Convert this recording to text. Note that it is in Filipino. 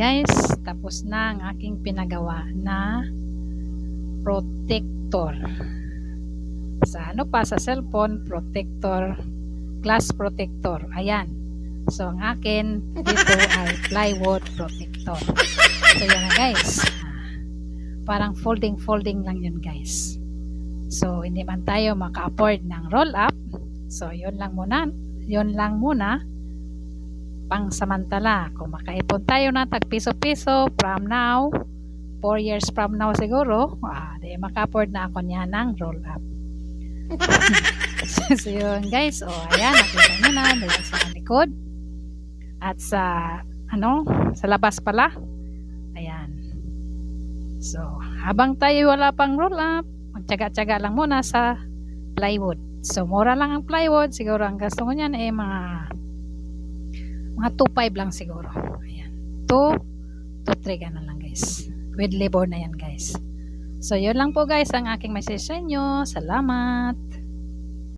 guys, tapos na ang aking pinagawa na protector. Sa ano pa, sa cellphone, protector, glass protector. Ayan. So, ang akin dito ay plywood protector. So, yan na guys. Parang folding lang yun guys. So, hindi man tayo maka-afford ng roll-up. So, yun lang muna. Pang samantala. Kung makaipon tayo na tag piso-piso from now, 4 years from now siguro, di maka-afford na ako niya ng roll-up. So, yun guys. Ayan, nakita nyo na dito sa likod. At sa labas pala. Ayan. So, habang tayo wala pang roll-up, magtyaga-tyaga lang muna sa plywood. So, mura lang ang plywood. Siguro ang gasto ko niyan ay mga 2.5 lang siguro. Ayan. 2 to 3 ganun lang guys. With labor na yan guys. So, yun lang po guys ang aking message sa inyo. Salamat.